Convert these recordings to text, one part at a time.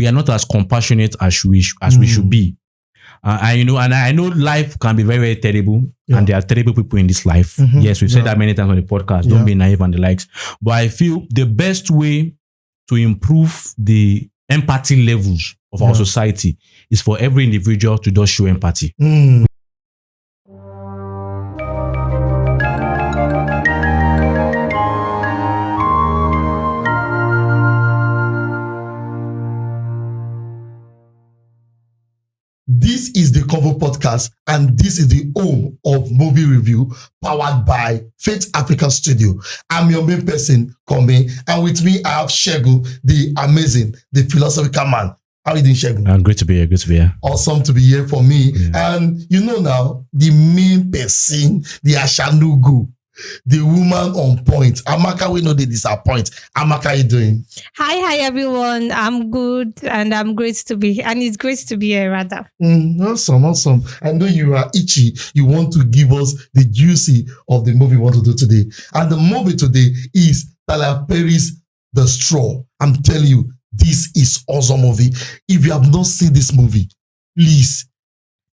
we are not as compassionate as we should be. I know life can be very, very terrible, and there are terrible people in this life. Yes, we've said that many times on the podcast. Don't be naive and the likes. But I feel the best way to improve the empathy levels of our society is for every individual to just show empathy. This is the Convo Podcast, and this is the home of movie review powered by Faith Africa Studio. I'm your main person, Kome, and with me I have Shegun, the amazing, the philosophical man. How are you doing, Shegun? Great to be here. Awesome to be here for me. Yeah. And you know now, the main person, the Ashanugu, the woman on point. Amaka, we know they disappoint. Amaka, how you doing? Hi everyone. I'm good, and I'm great to be here. And it's great to be here, rather. Awesome. I know you are itchy. You want to give us the juicy of the movie we want to do today. And the movie today is Tyler Perry's The Straw. I'm telling you, this is awesome movie. If you have not seen this movie, please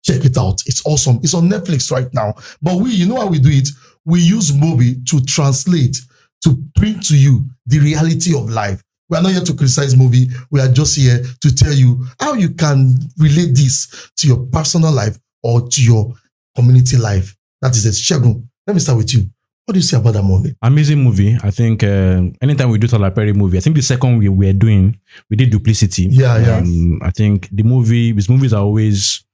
check it out. It's awesome. It's on Netflix right now. But you know how we do it? We use movie to translate, to bring to you the reality of life. We are not here to criticize movie. We are just here to tell you how you can relate this to your personal life or to your community life. That is it. Shegun, let me start with you. What do you say about that movie? Amazing movie. I think anytime we do Tyler Perry movie, I think the second we did Duplicity. Yeah. I think these movies are always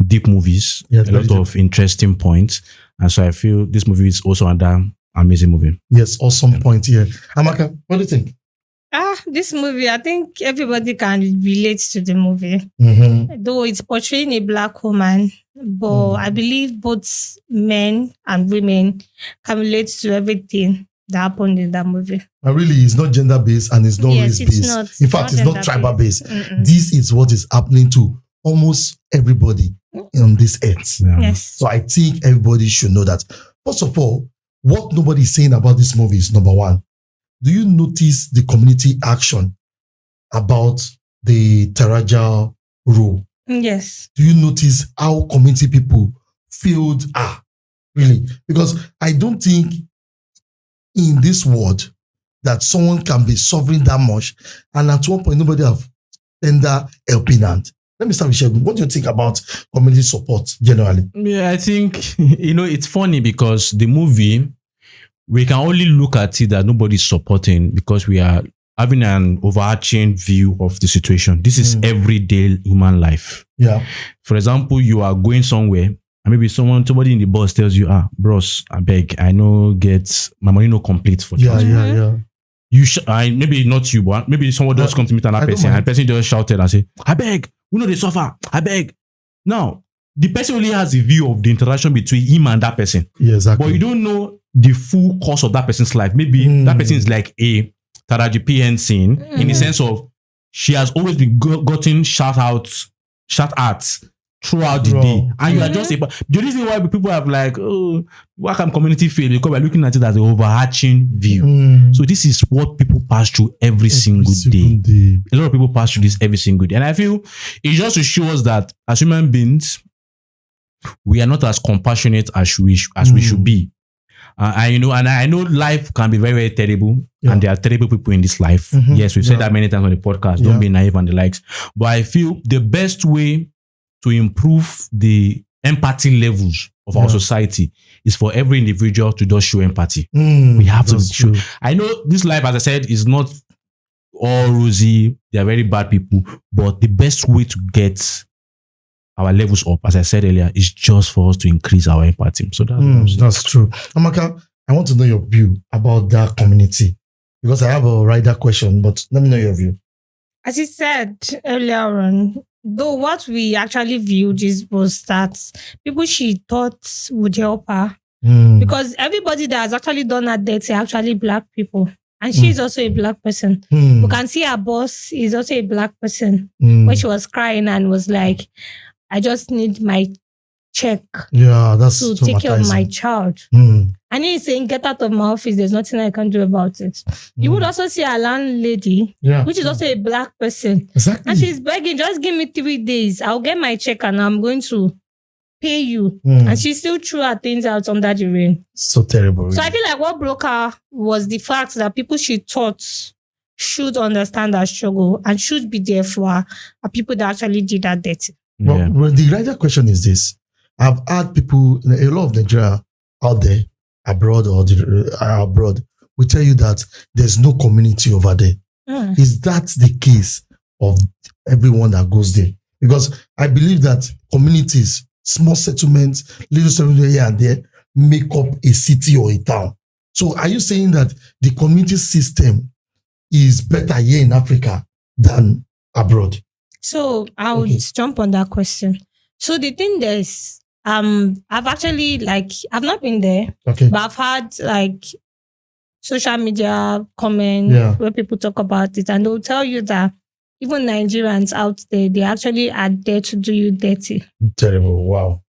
deep movies, a lot of interesting points. And so I feel this movie is also another amazing movie. Yes, awesome point here. Amaka, what do you think? This movie, I think everybody can relate to the movie. Though it's portraying a black woman, but I believe both men and women can relate to everything that happened in that movie. And really, it's not gender-based and it's not race-based. In fact, it's not tribal-based. This is what is happening to almost everybody on this earth. Yes. So I think everybody should know that. First of all, what nobody is saying about this movie is number one. Do you notice the community action about the Taraji rule? Yes. Do you notice how community people feel? Really? Because I don't think in this world that someone can be suffering that much and at one point nobody have tender helping hand. Let me start with Shegun. What do you think about community support generally? Yeah, I think, it's funny because the movie, we can only look at it that nobody's supporting because we are having an overarching view of the situation. This is everyday human life. Yeah. For example, you are going somewhere and maybe somebody in the bus tells you, bros, I beg, I know get my money no complete for transport. Yeah. You maybe not you, but maybe someone does come to meet another person and the person just shouted and say, I beg, we know they suffer, I beg. Now, the person only has a view of the interaction between him and that person. Yeah, exactly. But you don't know the full course of that person's life. Maybe that person is like a Taraji P Henson in the sense of she has always been gotten shout at throughout the day. And you are just the reason why people have why can community fail? Because we're looking at it as an overarching view. So this is what people pass through every single day. A lot of people pass through this every single day. And I feel it's just to show us that as human beings, we are not as compassionate as we should be. I know life can be very, very terrible, and there are terrible people in this life. Yes, we've said that many times on the podcast. Don't be naive and the likes. But I feel the best way to improve the empathy levels of our society is for every individual to just show empathy. We have to show. I know this life, as I said, is not all rosy. They are very bad people, but the best way to get our levels up, as I said earlier, is just for us to increase our empathy. So that's true. Amaka, I want to know your view about that community because I have a rider question, but let me know your view. As you said earlier on, though what we actually viewed was that people she thought would help her because everybody that has actually done her death are actually black people. And she's also a black person. We can see her boss is also a black person when she was crying and was like, I just need my check Yeah, that's to take care of my traumatizing. child. Mm. And he's saying, get out of my office. There's nothing I can do about it. You would also see a landlady, Yeah. which is also a black person. Exactly. And she's begging, just give me 3 days. I'll get my check and I'm going to pay you. Mm. And she still threw her things out under the rain. So terrible. So I Really. feel like what broke her was the fact that people she thought should understand her struggle and should be there for her are people that actually did that dirty. Yeah. Well, the larger question is this. I've had people, a lot of Nigeria out there, abroad or abroad, will tell you that there's no community over there. Mm. Is that the case of everyone that goes there? Because I believe that communities, small settlements, little settlements here and there, make up a city or a town. So are you saying that the community system is better here in Africa than abroad? So I would jump on that question. So the thing is, I've actually I've not been there, Okay. but I've had social media comments where people talk about it, and they'll tell you that even Nigerians out there, they actually are there to do you dirty. Terrible. Wow.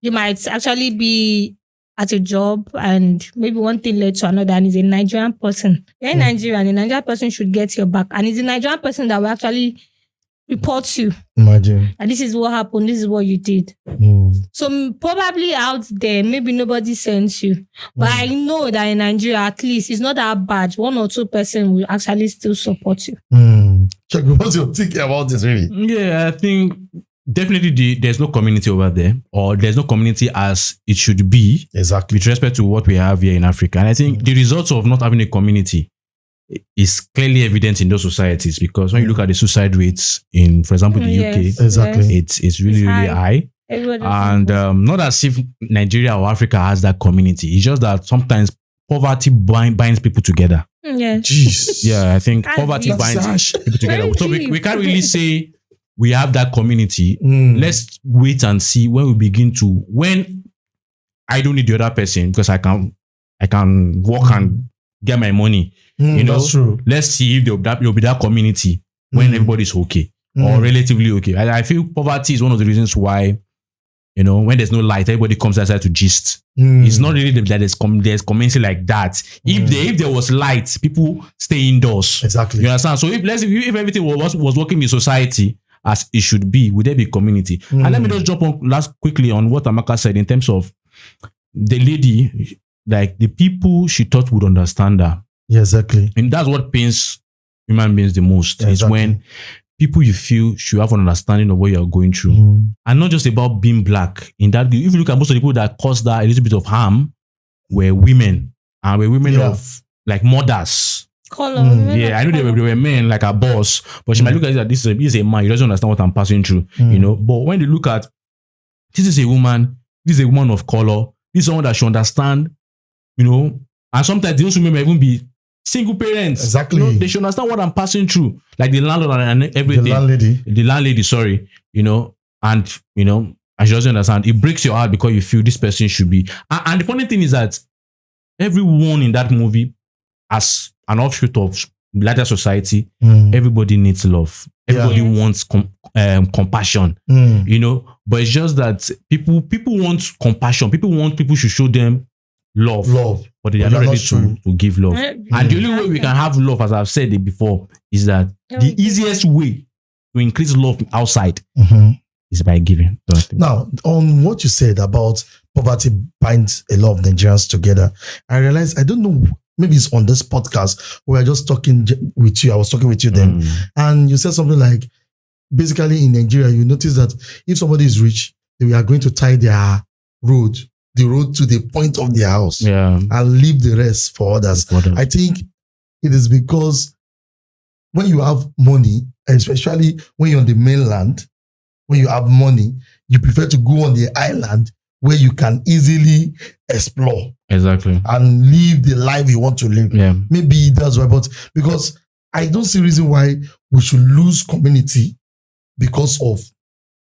You might actually be at a job and maybe one thing led to another, and it's a Nigerian person. You're in Nigeria, and a Nigerian person should get your back. And it's a Nigerian person that will actually report you. Imagine. And this is what happened, this is what you did. Mm. So probably out there, maybe nobody sends you. But I know that in Nigeria, at least, it's not that bad. 1 or 2 person will actually still support you. Check, what's your thinking about this, really? Yeah, I think definitely there's no community over there, or there's no community as it should be. Exactly. With respect to what we have here in Africa. And I think the results of not having a community is clearly evident in those societies, because when you look at the suicide rates in, for example, the UK, Exactly. it's really high. And not as if Nigeria or Africa has that community. It's just that sometimes poverty binds people together. Yeah. Jeez. Yeah, I think That's poverty deep. binds people together. Very So deep. we can't really say we have that community. Mm. Let's wait and see when we begin to, when I don't need the other person because I can work and get my money. You know, that's true. let's see if there'll be that community when everybody's okay or relatively okay. I feel poverty is one of the reasons why, you know, when there's no light, everybody comes outside to gist. It's not really that there's community like that. If there was light, people stay indoors. Exactly. You understand? So if everything was working in society as it should be, would there be community? And let me just jump on quickly on what Amaka said in terms of the lady, like the people she thought would understand her. Yeah, exactly. And that's what pains human beings the most. Yeah, is exactly. when people you feel should have an understanding of what you're going through. And not just about being black. In that, if you look at most of the people that caused that a little bit of harm were women. And were women of like mothers. Yeah, I know they were men like a boss, but she might look at it that this is a man. He doesn't understand what I'm passing through. You know, but when they look at this is a woman of color, this is someone that should understand, you know, and sometimes those women may even be single parents. Exactly. You know, they should understand what I'm passing through. Like the landlord and everything. The landlady, sorry. You know, and you know, and she doesn't understand. It breaks your heart because you feel this person should be. And the funny thing is that everyone in that movie, as an offshoot of larger society, everybody needs love. Everybody wants compassion. You know, but it's just that people want compassion. People should show them love. But they are not ready to give love. And the only way we can have love, as I've said it before, is that the easiest way to increase love outside is by giving. Now, on what you said about poverty binds a lot of Nigerians together, I realized, I don't know, maybe it's on this podcast where I just talking with you. I was talking with you then, and you said something like, basically in Nigeria, you notice that if somebody is rich, they are going to tie the road to the point of their house and leave the rest for others. I think it is because when you have money, especially when you're on the mainland, when you have money, you prefer to go on the island where you can easily explore. Exactly. And live the life you want to live. Yeah. Maybe that's why, but because I don't see reason why we should lose community because of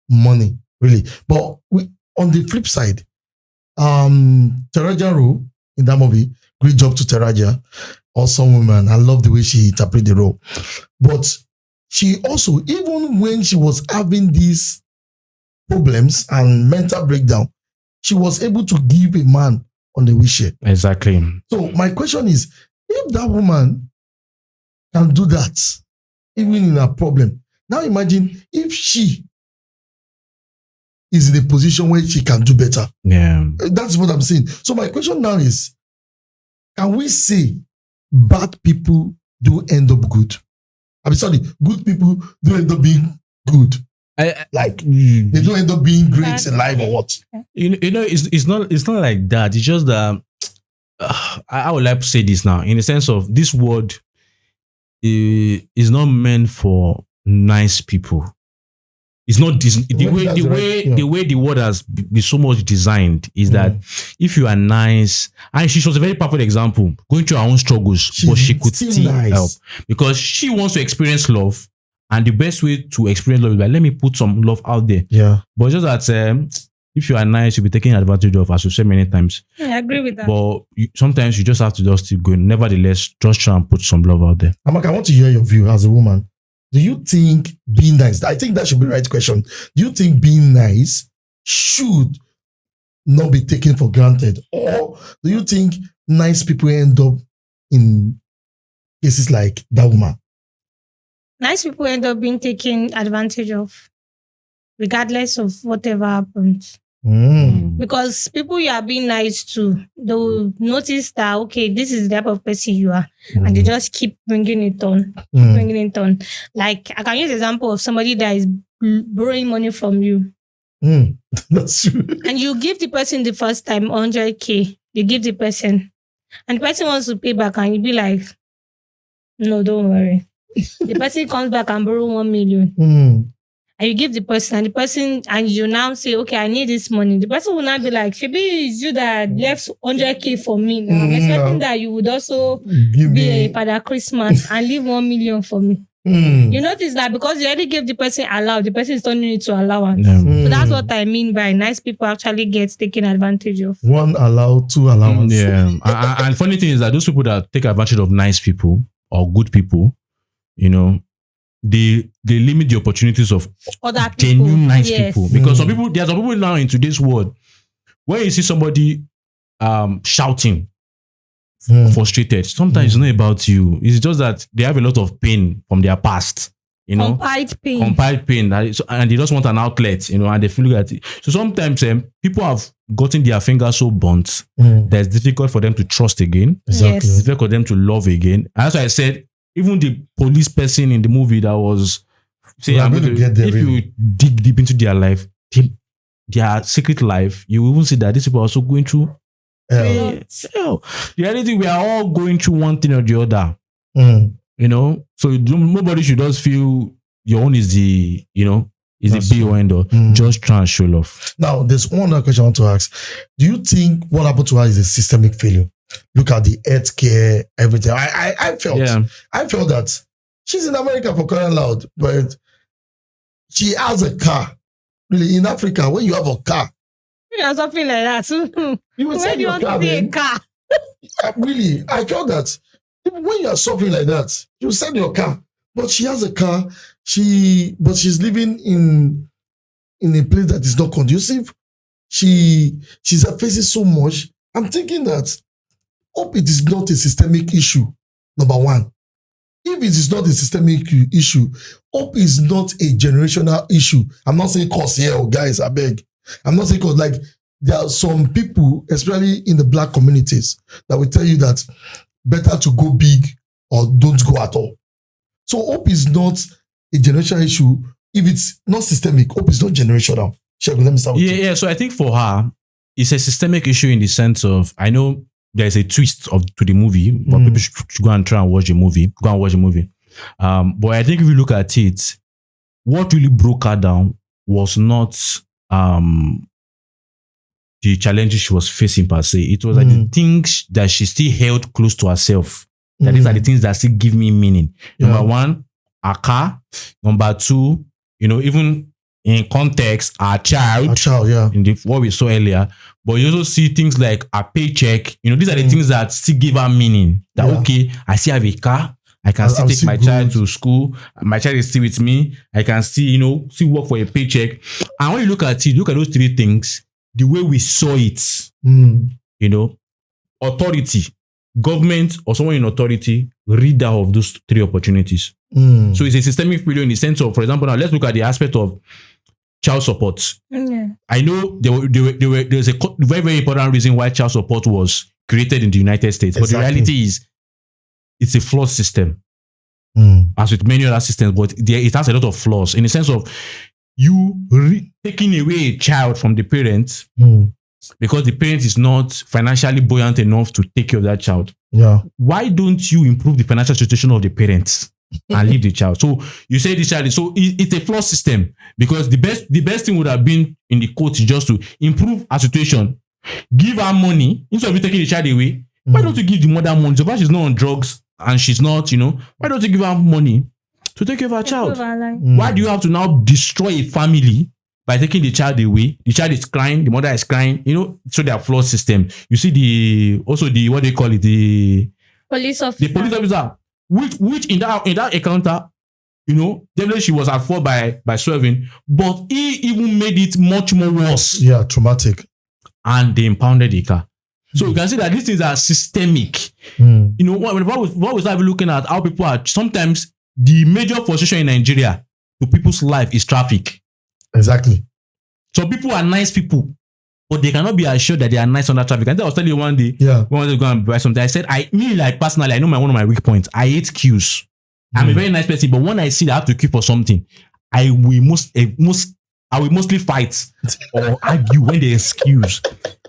money, really. But on the flip side, Taraji role in that movie, great job to Taraji, awesome woman. I love the way she interpreted the role. But she also, even when she was having this problems and mental breakdown, she was able to give a man on the wheelchair. Exactly. So my question is, if that woman can do that, even in a problem, now imagine if she is in a position where she can do better. Yeah. That's what I'm saying. So my question now is, can we say bad people do end up good? I'm sorry, good people do end up being good. Like they don't end up being great in life or what? You know, it's not like that. It's just that I would like to say this now, in the sense of this word is not meant for nice people. It's not the way the word has been so much designed is that if you are nice, and she was a very perfect example, going through her own struggles, but she could still help because she wants to experience love, and the best way to experience love is like, let me put some love out there. Yeah, but just that if you are nice, you'll be taken advantage of, as you said many times. I agree with that. But sometimes you just have to just keep going. Nevertheless, just try and put some love out there. Amaka, I want to hear your view as a woman. Do you think being nice, I think that should be the right question. Do you think being nice should not be taken for granted? Or do you think nice people end up in cases like that woman? Nice people end up being taken advantage of, regardless of whatever happens. Because people you are being nice to, they will notice that, okay, this is the type of person you are. And they just keep bringing it on. Like, I can use the example of somebody that is borrowing money from you. That's true. And you give the person the first time 100K. You give the person. And the person wants to pay back and you be like, no, don't worry. The person comes back and borrow 1 million. And you give the person, and you now say, okay, I need this money. The person will not be like, Shebi, it's you that left 100K for me now. I'm expecting that you would also be a Father Christmas and leave 1 million for me. You notice that because you already gave the person allowance, the person is turning it to allowance. So that's what I mean by nice people actually get taken advantage of. 1 allowed, 2 allowance. Yeah. and funny thing is that those people that take advantage of nice people or good people, you know, they limit the opportunities of other genuine nice people. Because there are some people now in today's world, when you see somebody shouting, frustrated, sometimes it's not about you. It's just that they have a lot of pain from their past. You know, compiled pain, and they just want an outlet, you know, and they feel at it. So sometimes people have gotten their fingers so burnt that it's difficult for them to trust again. Exactly. Yes. It's difficult for them to love again. As I said, even the police person in the movie that was saying, if you dig deep into their life, their secret life, you will even see that these people are also going through the reality. We are all going through one thing or the other. You know, so nobody should just feel your own is the, you know, is the be or end or just try and show love. Now, there's one other question I want to ask. Do you think what happened to her is a systemic failure? Look at the healthcare, everything. I felt that she's in America for crying loud, but she has a car. Really, in Africa, when you have a car, something like that. Where do you want to be a car? Really, I felt that when you are suffering like that, you sell your car. But she has a car. But she's living in a place that is not conducive. She's facing so much. I'm thinking that hope it is not a systemic issue. Number one, if it is not a systemic issue, hope is not a generational issue. I'm not saying cause here, guys, I beg. I'm not saying cause, like, there are some people, especially in the Black communities, that will tell you that better to go big or don't go at all. So hope is not a generational issue. If it's not systemic, hope is not generational. Shegun, let me start with you. Yeah. So I think for her, it's a systemic issue in the sense of, I know there's a twist to the movie, but people should go and try and watch the movie. But I think if you look at it, what really broke her down was not the challenges she was facing per se. It was like the things that she still held close to herself. That these are the things that still give me meaning. Number one, a car. Number two, you know, even in context, a child, in what we saw earlier. But you also see things like a paycheck. You know, these are the things that still give her meaning. That okay, I still have a car, I can still I'm take still my good. child to school. My child is still with me. I can still, still work for a paycheck. And when you look at it, look at those three things, the way we saw it, authority, government, or someone in authority, read out of those three opportunities. So it's a systemic failure in the sense of, for example, now let's look at the aspect of child support. I know there's a very, very important reason why child support was created in the United States. But the reality is, it's a flawed system. As with many other systems, but it has a lot of flaws in the sense of you taking away a child from the parent because the parent is not financially buoyant enough to take care of that child. Yeah. Why don't you improve the financial situation of the parents and leave the child? So you say this child is it's a flawed system because the best thing would have been in the court is just to improve our situation, give her money instead of you taking the child away. Why don't you give the mother money? So far she's not on drugs and she's not, why don't you give her money to take care of her child? Why do you have to now destroy a family by taking the child away? The child is crying, the mother is crying, so they are flawed system. You see the what they call it, the police officer. The police officer, which in that encounter, definitely she was at fault by swerving, but he even made it much more worse. Yeah, traumatic. And they impounded the car. So you can see that these things are systemic. What was I looking at? How people are sometimes the major frustration in Nigeria to people's life is traffic. Exactly. So people are nice people, but they cannot be assured that they are nice on that traffic. And I was telling you one day, when I was going to buy something, I said, personally, I know one of my weak points. I hate queues. I'm a very nice person, but when I see that I have to queue for something, I will mostly fight or argue when there's queues.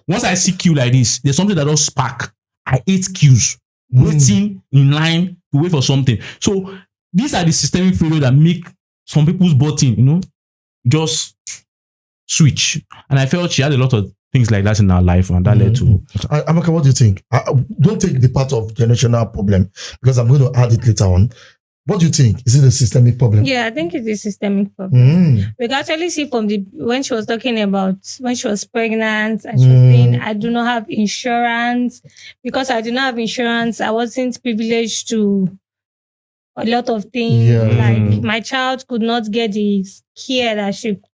Once I see queue like this, there's something that does spark. I hate queues. Waiting in line to wait for something. So these are the systemic failure that make some people's button, just switch. And I felt she had a lot of things like that in her life, and that led to. Amaka, what do you think? Don't take the part of generational problem because I'm going to add it later on. What do you think? Is it a systemic problem? Yeah, I think it's a systemic problem. We can actually see from when she was talking about when she was pregnant and she was saying, I do not have insurance. Because I do not have insurance, I wasn't privileged to a lot of things. Yeah. Like my child could not get the care that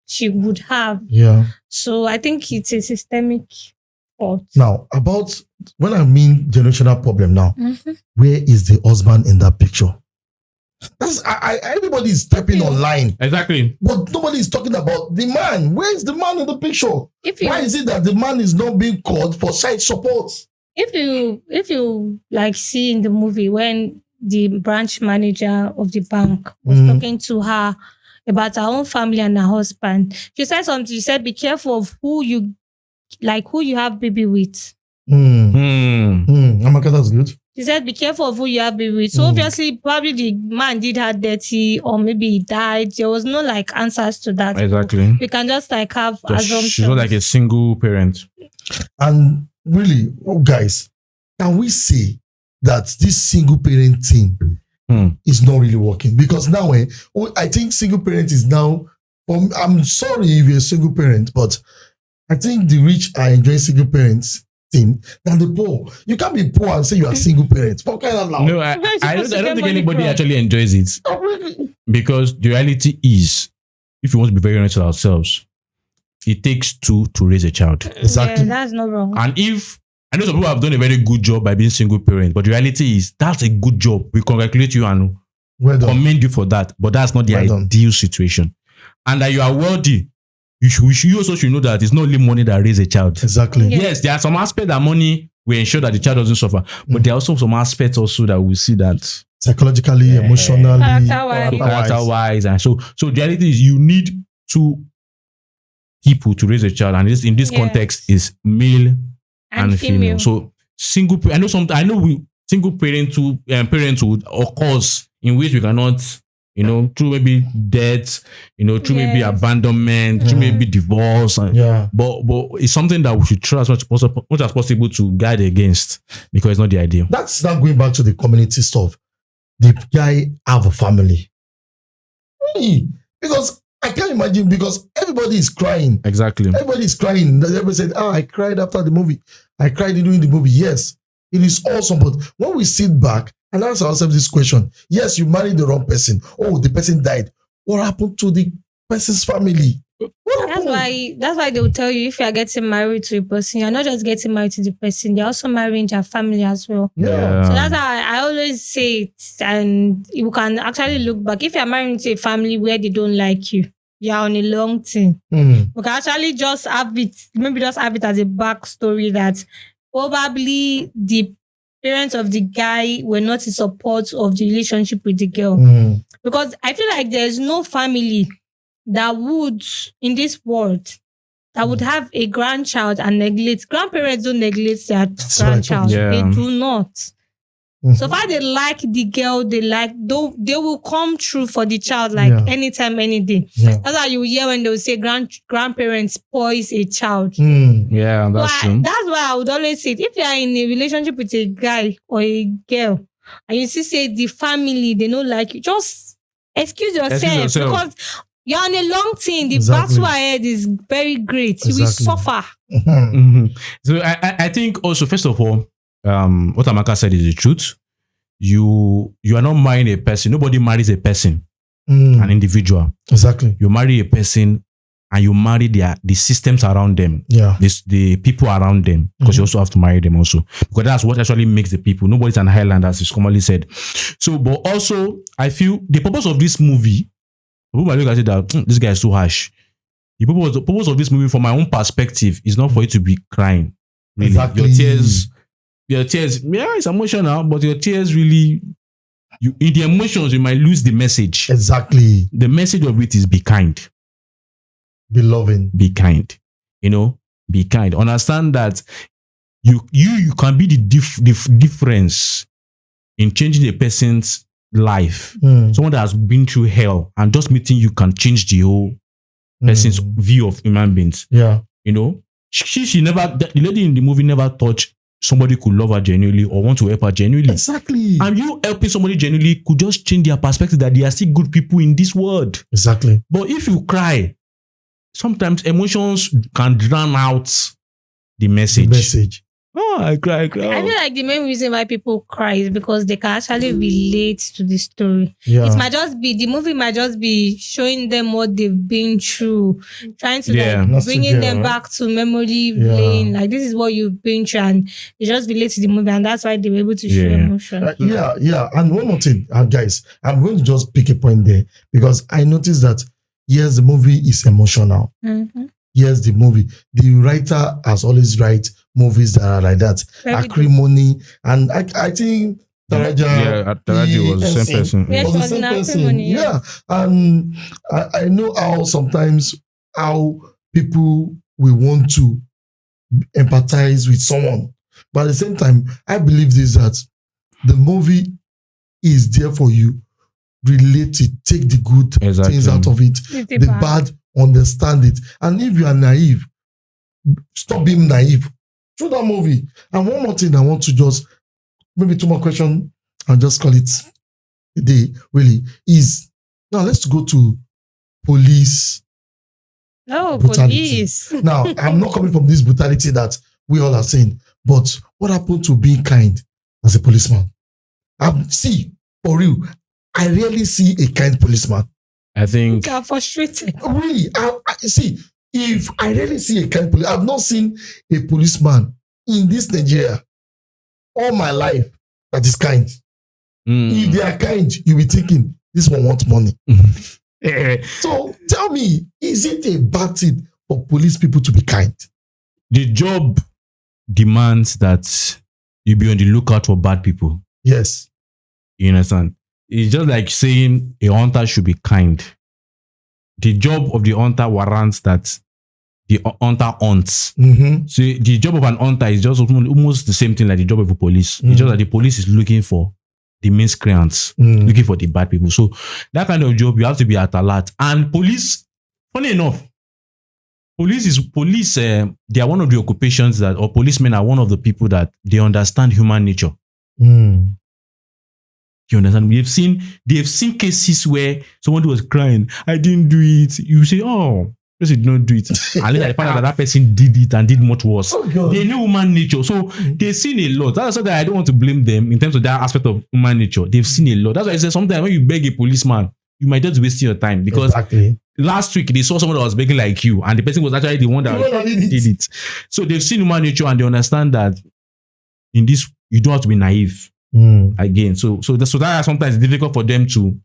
she would have. Yeah. So I think it's a systemic fault. Now, about when I mean generational problem now, where is the husband in that picture? Everybody is stepping online. Exactly. But nobody is talking about the man. Where is the man in the picture? Why is it that the man is not being called for side support? If you like see in the movie when the branch manager of the bank was talking to her about her own family and her husband, she said something. She said, be careful of who you have baby with. Amaka, that's good. She said, be careful of who you have baby with. So obviously, probably the man did her dirty or maybe he died. There was no answers to that. Exactly. We can just have assumptions. She's not like a single parent. And really, guys, can we say that this single parent thing is not really working? Because now, I think single parent is now, I'm sorry if you're a single parent, but I think the rich are enjoying single parents than the poor. You can't be poor and say you are single parents. For kind of no, I don't think anybody actually enjoys it. Oh, really? Because the reality is, if you want to be very honest with ourselves, it takes two to raise a child. Exactly. Yeah, that's not wrong. And I know some people have done a very good job by being single parents, but the reality is that's a good job. We congratulate you and commend you for that. But that's not the ideal situation. And that you are wealthy. You also should know that it's not only money that raises a child. Exactly. Yeah. Yes, there are some aspects that money will ensure that the child doesn't suffer. But there are also some aspects also that we see that psychologically, emotionally, character-wise. And so the reality is you need two people to raise a child. And in this context is male and female. So single parenthood occurs in which we cannot, through maybe death, through maybe abandonment, through maybe divorce. But it's something that we should try as much as possible to guard against because it's not the ideal. That's not going back to the community stuff. The guy have a family. Because I can't imagine, because everybody is crying. Exactly. Everybody is crying. Everybody said, I cried after the movie. I cried during the movie. Yes, it is awesome. But when we sit back and ask ourselves this question. Yes, you married the wrong person. Oh, the person died. What happened to the person's family? That's why they will tell you if you are getting married to a person, you're not just getting married to the person, they're also marrying their family as well. Yeah. So that's how I always say it. And you can actually look back. If you're married to a family where they don't like you, you're on a long thing. We can actually just have it as a backstory that probably the parents of the guy were not in support of the relationship with the girl. Because I feel like there's no family that would, in this world, that would have a grandchild and neglect. Grandparents don't neglect their grandchild. Yeah. They do not. So far they like the girl, they will come true for the child anytime, any day. Yeah. That's how you hear when they will say grandparents spoils a child. Yeah, that's true. That's why I would always say, if you are in a relationship with a guy or a girl, and you say the family, they don't like you, just excuse yourself. Because you're on a long thing. The battle ahead is very great. You will suffer. So I think also, first of all, what Amaka said is the truth. You are not marrying a person. Nobody marries a person, an individual. Exactly. You marry a person and you marry the systems around them. Yeah. The people around them. Because you also have to marry them also. Because that's what actually makes the people. Nobody's an island, as is commonly said. So, but also, I feel the purpose of this movie, people might look at it that this guy is so harsh. The purpose of this movie, from my own perspective, is not for you to be crying. Really. Exactly. Your tears, yeah, it's emotional, but your tears really, in the emotions, you might lose the message. Exactly. The message of it is be kind. Be loving. Be kind. Be kind. Understand that you can be the difference in changing a person's life. Someone that has been through hell, and just meeting you can change the whole person's view of human beings. Yeah. She never, the lady in the movie never thought somebody could love her genuinely or want to help her genuinely. Exactly. And you helping somebody genuinely could just change their perspective that there are still good people in this world. Exactly. But if you cry, sometimes emotions can drown out the message. Oh, I cry. I feel like the main reason why people cry is because they can actually relate to the story. Yeah. It might just be, the movie might just be showing them what they've been through, trying to bringing them back to memory lane. Like, this is what you've been through, and they just relate to the movie, and that's why they were able to show emotion. Yeah. And one more thing, guys, I'm going to just pick a point there, because I noticed that, yes, the movie is emotional. Yes, the movie. The writer has always write movies that are like that. Acrimony. And I think Taraji was the same person. Yeah, she was in Acrimony. Yeah. And I know how people will want to empathize with someone. But at the same time, I believe this, that the movie is there for you. Relate it. Take the good things out of it. The bad, understand it. And if you are naive, stop being naive through that movie. And one more thing I want to just, maybe two more questions, and just call it a day, really, is, now let's go to police. Oh, brutality. Police. Now, I'm not coming from this brutality that we all are saying, but what happened to being kind as a policeman? See, for real, I rarely see a kind policeman. I think... You're frustrated. Really, see, if I rarely see a kind policeman, I've not seen a policeman in this Nigeria all my life that is kind. If they are kind, you'll be thinking, this one wants money. So tell me, is it a bad thing for police people to be kind? The job demands that you be on the lookout for bad people. Yes. You understand? It's just like saying a hunter should be kind. The job of the hunter warrants that the hunter hunts. So the job of an hunter is just almost the same thing like the job of a police. It's just that the police is looking for the miscreants, looking for the bad people. So that kind of job, you have to be at alert. And police, funny enough, police, they are one of the occupations that, or policemen are one of the people that they understand human nature. You understand? They've seen cases where someone was crying, I didn't do it. You say, oh, person did not do it. And later they found out that person did it and did much worse. They know human nature. So they've seen a lot. That's why I don't want to blame them in terms of that aspect of human nature. They've seen a lot. That's why I say sometimes when you beg a policeman, you might just waste your time because last week they saw someone that was begging like you and the person was actually the one that did it. So they've seen human nature and they understand that in this, you don't have to be naive again. So that sometimes it's difficult for them to,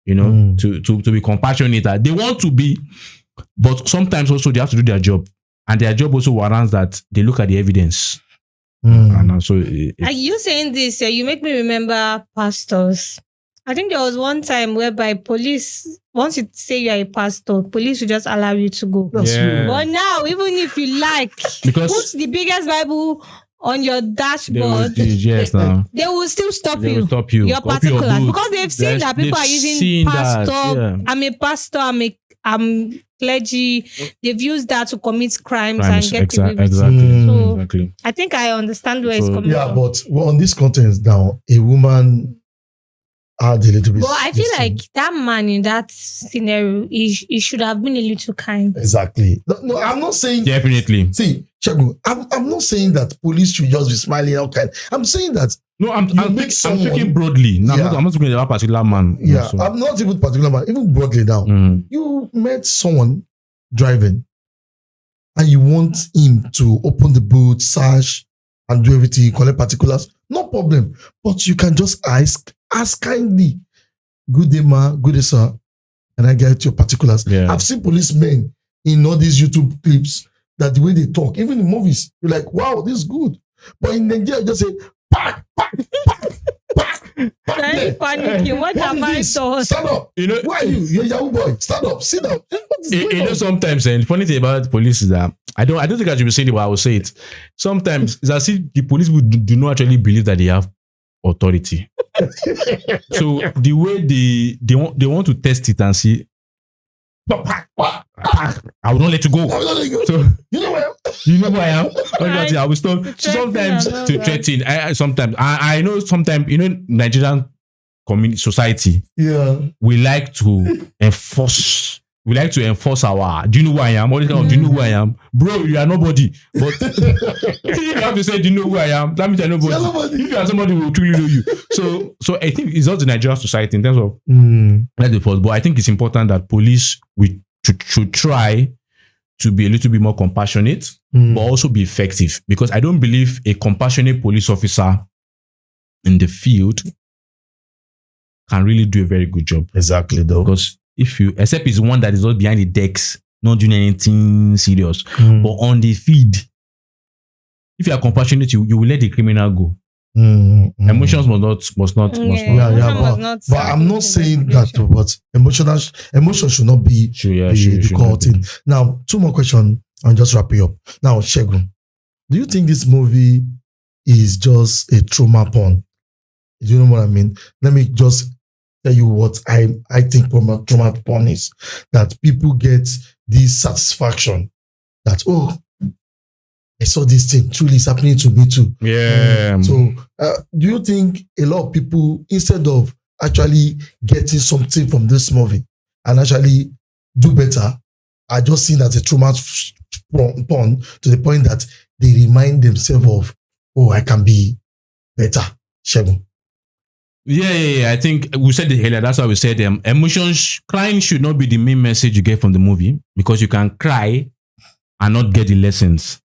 to be compassionate. They want to be, but sometimes also they have to do their job. And their job also warrants that they look at the evidence. And also, are you saying this? You make me remember pastors. I think there was one time whereby police, once you say you're a pastor, police will just allow you to go. Yeah. But now, even if you like, because put the biggest Bible on your dashboard, they will still stop you. Your particulars. Because they've seen that people are using pastor. I'm a pastor, I'm clergy. They've used that to commit crimes and get away with it. So I think I understand where it's coming from. Yeah, but on this content now, a woman had a little bit. But I feel like that man in that scenario, he should have been a little kind. Exactly. No, I'm not saying definitely. See, Shagun, I'm not saying that police should just be smiling all kind. I'm saying that. No, I'm speaking broadly. No, I'm not speaking about a particular man. Yeah, also. I'm not even particular man. Even broadly now, you met someone driving, and you want him to open the boot, search, and do everything, collect particulars. No problem. But you can just ask kindly. Good day, ma. Good day, sir. Can I get your particulars? Yeah. I've seen policemen in all these YouTube clips that the way they talk, even in movies, you're like, wow, this is good. But in Nigeria, just say, pack. Panicking. What am I done? Stand up. Why are you? You're a Yahoo boy. Stand up. Sit down. Sometimes, and the funny thing about the police is that I don't think I should be saying it, but I will say it. Sometimes it's as if the police do not actually believe that they have authority. So the way they want to test it and see, I will not let you go. So you know who I am. I will stop. Sometimes to threaten. I know sometimes Nigerian community society. Yeah, we like to enforce. We like to enforce our. Do you know who I am? All this kind of, do you know who I am, bro? You are nobody. But you have to say, do you know who I am? That means you're nobody. If you are somebody who will truly know you. So I think it's not the Nigerian society in terms of that's the first. But I think it's important that police should try to be a little bit more compassionate, but also be effective. Because I don't believe a compassionate police officer in the field can really do a very good job. Exactly, though. Because except it's one that is not behind the decks, not doing anything serious, but on the feed, if you are compassionate, you will let the criminal go. Emotions must not. But I'm not saying that. But emotion should not be the core thing. Now, two more questions and just wrap it up. Now, Shegun, do you think this movie is just a trauma porn? Do you know what I mean? Let me just tell you what I think trauma porn is. That people get this satisfaction that, oh, I saw this thing, truly it's happening to me too. Yeah. So do you think a lot of people, instead of actually getting something from this movie and actually do better, are just seen as a trauma porn to the point that they remind themselves of, oh, I can be better? Shegun. Yeah. I think we said it earlier. That's why we said emotions. Crying should not be the main message you get from the movie, because you can cry and not get the lessons.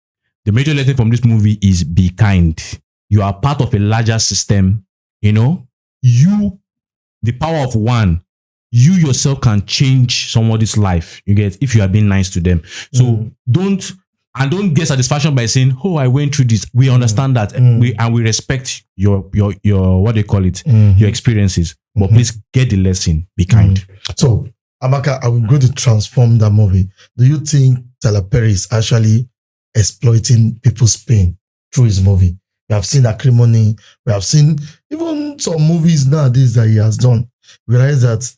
The major lesson from this movie is be kind. You are part of a larger system. The power of one, you yourself can change somebody's life. You get, if you are being nice to them. So don't get satisfaction by saying, "Oh, I went through this." We understand that, we respect your what they call it, your experiences. But please get the lesson. Be kind. So, Amaka, I'm going to transform that movie. Do you think Tyler Perry is actually exploiting people's pain through his movie? We have seen Acrimony. We have seen even some movies nowadays that he has done. We realize that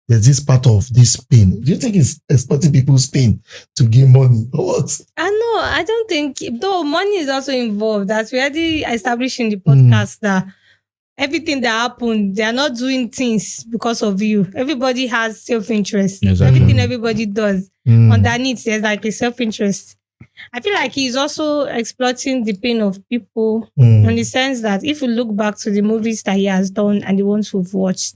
there's this part of this pain. Do you think he's exploiting people's pain to gain money or what? I don't think, though money is also involved. As we already established in the podcast, that everything that happened, they are not doing things because of you. Everybody has self-interest. Exactly. Everything everybody does. underneath there's like a self-interest. I feel like he's also exploiting the pain of people in the sense that if you look back to the movies that he has done and the ones we've watched,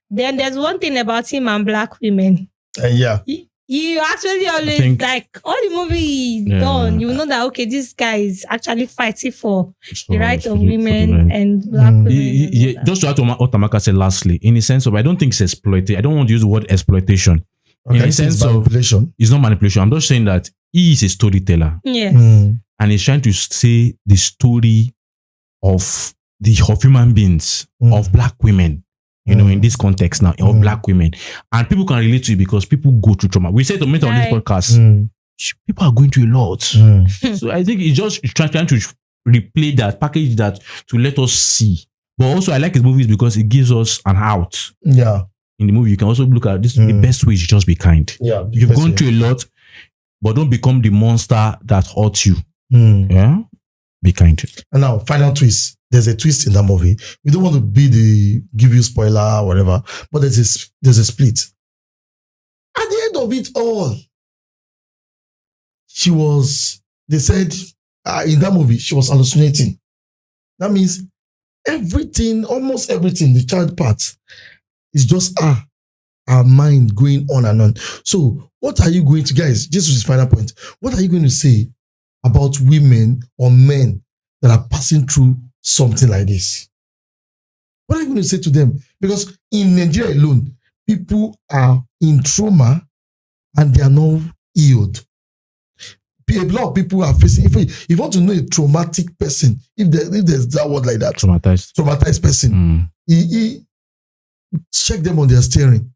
then there's one thing about him and black women. Yeah. You actually always like all the movie he's done, you know that okay, this guy is actually fighting for the right of women and black women. Just to add to what Tamaka said lastly, in the sense of I don't think it's exploitation. I don't want to use the word exploitation. Okay, in the sense of manipulation. It's not manipulation. I'm just saying that he is a storyteller. Yes. And he's trying to say the story of human beings, of black women. You know, in this context now, of black women. And people can relate to it because people go through trauma. We said to mention on this podcast, people are going through a lot. So I think it's just trying to replay that, package that to let us see. But also I like his movies because it gives us an out. Yeah. In the movie, you can also look at this. The best way is just be kind. Yeah. You've gone through a lot, but don't become the monster that hurts you. Yeah. Be kind. And now, final twist. There's a twist in that movie. We don't want to give you spoiler or whatever, but there's a split. At the end of it all, they said in that movie, she was hallucinating. That means almost everything, the child part, is just our mind going on and on. So what are you going to, guys, this is his final point. What are you going to say about women or men that are passing through something like this? What are you going to say to them? Because in Nigeria alone, people are in trauma and they are not healed. A lot of people are facing, if you want to know a traumatic person, if there's that word like that, traumatized person, check them on their steering.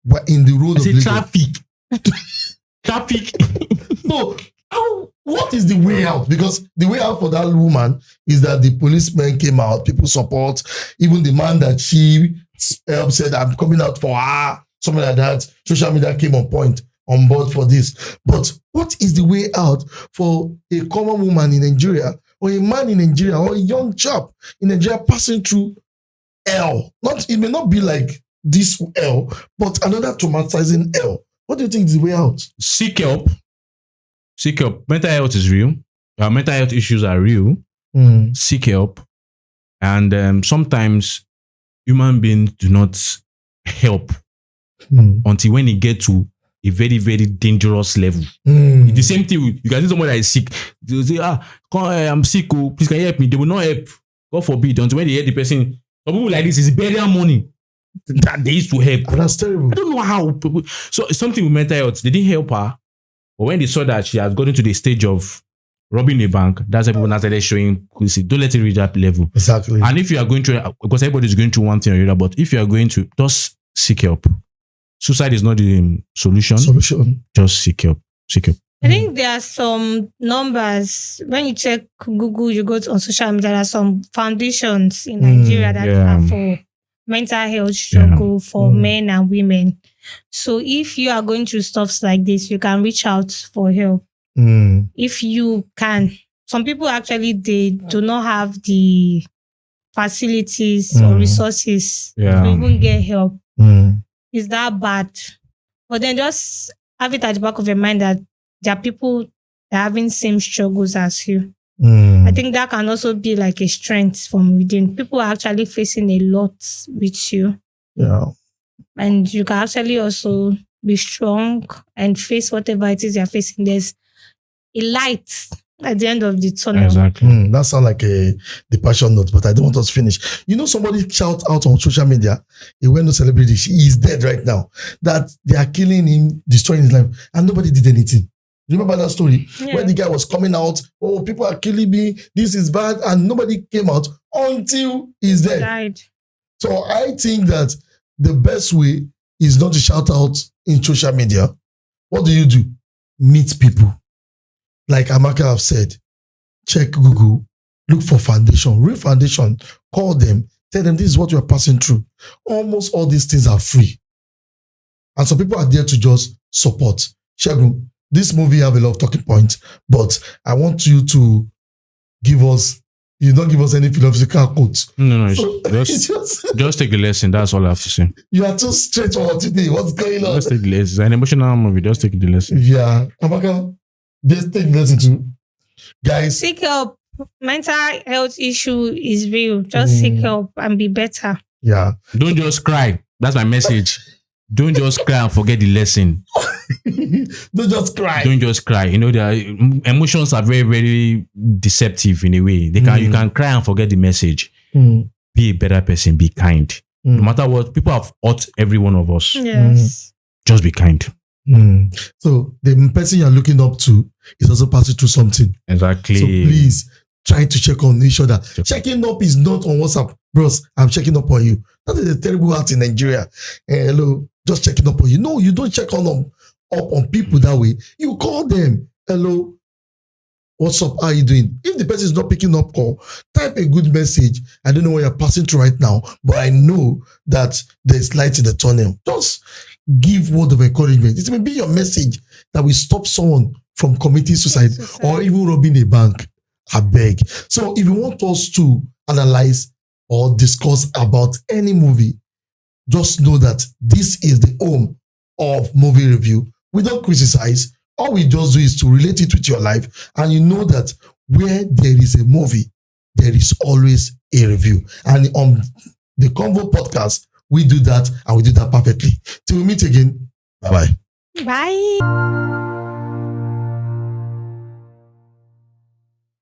But in the road of traffic. So, what is the way out? Because the way out for that woman is that the policemen came out, people support, even the man that she said, I'm coming out for her, something like that. Social media came on board for this. But what is the way out for a common woman in Nigeria, or a man in Nigeria, or a young chap in Nigeria passing through hell? It may not be like this hell, but another traumatizing hell. What do you think is the way out? Seek help. Seek help. Mental health is real. Mental health issues are real. Seek help. And sometimes human beings do not help until when they get to a very, very dangerous level. The same thing, you can see someone that is sick. They'll say, I'm sick, please can you help me? They will not help. God forbid, until when they hear the person. Some people like this is burial money that they used to help. That's terrible. I don't know how people. So something with mental health, they didn't help her. But when they saw that she has gotten to the stage of robbing a bank, that's why people now started showing, don't let it reach that level. Exactly. And if you are going through, because everybody's going through one thing or the other, but if you are going to, just seek help. Suicide is not the solution. Just seek help. Seek help. I think there are some numbers. When you check Google, you go on social media, there are some foundations in Nigeria that are for mental health struggle for men and women. So if you are going through stuff like this, you can reach out for help. If you can. Some people actually, they do not have the facilities or resources to even get help. Is that bad? But then just have it at the back of your mind that there are people that are having same struggles as you. I think that can also be like a strength from within. People are actually facing a lot with you. Yeah. And you can actually also be strong and face whatever it is you're facing. There's a light at the end of the tunnel. Exactly. That sounds like the passion note, but I don't want us to finish. You know, somebody shout out on social media, a well-known celebrity, he is dead right now, that they are killing him, destroying his life, and nobody did anything. Remember that story? Yeah. Where the guy was coming out, oh, people are killing me, this is bad, and nobody came out until he's dead. Died. So I think that the best way is not to shout out in social media. What do? Meet people. Like Amaka have said, check Google, look for foundation, real foundation, call them, tell them this is what you are passing through. Almost all these things are free. And some people are there to just support. Shegun, this movie have a lot of talking points, but I want you to give us You don't give us any philosophical quotes. No, So, just take the lesson. That's all I have to say. you are too straightforward today. What's going on? Just take the lesson. It's an emotional movie. Just take the lesson. Yeah. Amaka, just take the lesson too. Guys, Seek help. Mental health issue is real. Just seek help and be better. yeah. Don't just cry. That's my message. Don't just cry and forget the lesson. Don't just cry. Don't just cry. You know, emotions are very, very deceptive in a way. You can cry and forget the message. Mm. Be a better person. Be kind. No matter what, people have hurt every one of us. Yes. Just be kind. So the person you're looking up to is also passing through something. Exactly. So please try to check on each other. Checking up is not on WhatsApp. Bros, I'm checking up on you. That is a terrible act in Nigeria. Hello, just checking up on you. No, you don't check up on people that way. You call them. Hello, what's up? How are you doing? If the person is not picking up call, type a good message. I don't know what you're passing through right now, but I know that there's light in the tunnel. Just give word of encouragement. It may be your message that will stop someone from committing suicide or even robbing a bank. I beg. So if you want us to analyze or discuss about any movie, just know that this is the home of movie review. We don't criticize. All we just do is to relate it with your life. And you know that where there is a movie, there is always a review. And on the Convo podcast, we do that and we do that perfectly. Till we meet again. Bye-bye. Bye.